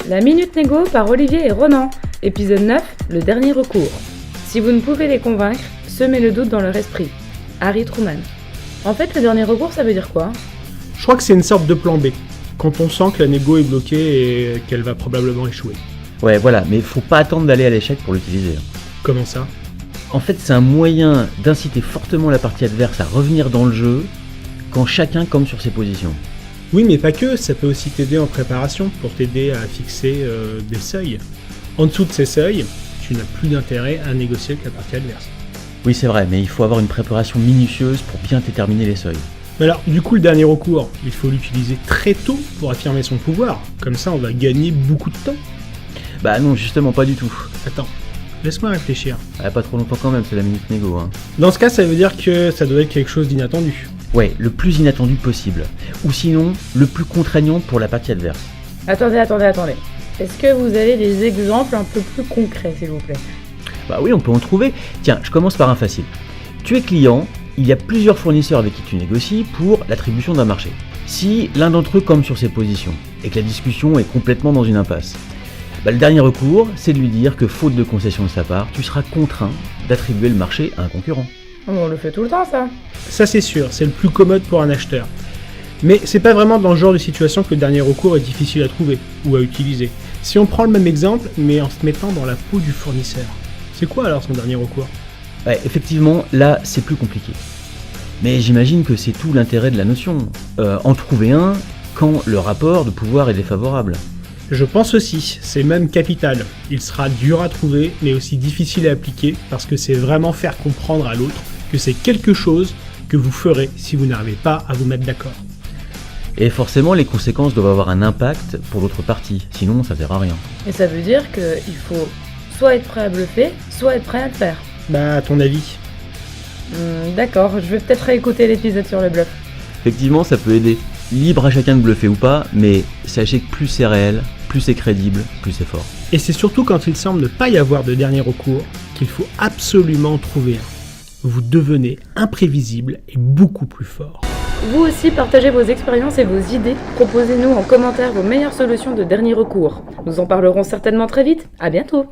La Minute Négo par Olivier et Ronan. Épisode 9, le dernier recours. Si vous ne pouvez les convaincre, semez le doute dans leur esprit. Harry Truman. En fait, le dernier recours, ça veut dire quoi ? Je crois que c'est une sorte de plan B, quand on sent que la négo est bloquée et qu'elle va probablement échouer. Ouais, voilà, mais faut pas attendre d'aller à l'échec pour l'utiliser. Comment ça ? En fait, c'est un moyen d'inciter fortement la partie adverse à revenir dans le jeu quand chacun campe sur ses positions. Oui, mais pas que, ça peut aussi t'aider en préparation, pour t'aider à fixer des seuils. En dessous de ces seuils, tu n'as plus d'intérêt à négocier avec la partie adverse. Oui, c'est vrai, mais il faut avoir une préparation minutieuse pour bien déterminer les seuils. Mais alors, du coup, le dernier recours, il faut l'utiliser très tôt pour affirmer son pouvoir. Comme ça, on va gagner beaucoup de temps. Bah non, justement pas du tout. Attends, laisse-moi réfléchir. Pas trop longtemps quand même, c'est la minute négo. Dans ce cas, ça veut dire que ça doit être quelque chose d'inattendu. Ouais, le plus inattendu possible. Ou sinon, le plus contraignant pour la partie adverse. Attendez. Est-ce que vous avez des exemples un peu plus concrets, s'il vous plaît ? Bah oui, on peut en trouver. Tiens, je commence par un facile. Tu es client, il y a plusieurs fournisseurs avec qui tu négocies pour l'attribution d'un marché. Si l'un d'entre eux campe sur ses positions et que la discussion est complètement dans une impasse, le dernier recours, c'est de lui dire que faute de concession de sa part, tu seras contraint d'attribuer le marché à un concurrent. On le fait tout le temps, ça. Ça, c'est sûr, c'est le plus commode pour un acheteur. Mais c'est pas vraiment dans ce genre de situation que le dernier recours est difficile à trouver ou à utiliser. Si on prend le même exemple, mais en se mettant dans la peau du fournisseur, c'est quoi alors son dernier recours ? Ouais, effectivement, là, c'est plus compliqué. Mais j'imagine que c'est tout l'intérêt de la notion. En trouver un quand le rapport de pouvoir est défavorable. Je pense aussi, c'est même capital. Il sera dur à trouver, mais aussi difficile à appliquer, parce que c'est vraiment faire comprendre à l'autre que c'est quelque chose que vous ferez si vous n'arrivez pas à vous mettre d'accord. Et forcément, les conséquences doivent avoir un impact pour l'autre partie, sinon ça sert à rien. Et ça veut dire qu'il faut soit être prêt à bluffer, soit être prêt à le faire. Bah, à ton avis ? D'accord, je vais peut-être réécouter l'épisode sur le bluff. Effectivement, ça peut aider. Libre à chacun de bluffer ou pas, mais sachez que plus c'est réel, plus c'est crédible, plus c'est fort. Et c'est surtout quand il semble ne pas y avoir de dernier recours qu'il faut absolument trouver un. Vous devenez imprévisible et beaucoup plus fort. Vous aussi, partagez vos expériences et vos idées. Proposez-nous en commentaire vos meilleures solutions de dernier recours. Nous en parlerons certainement très vite. À bientôt.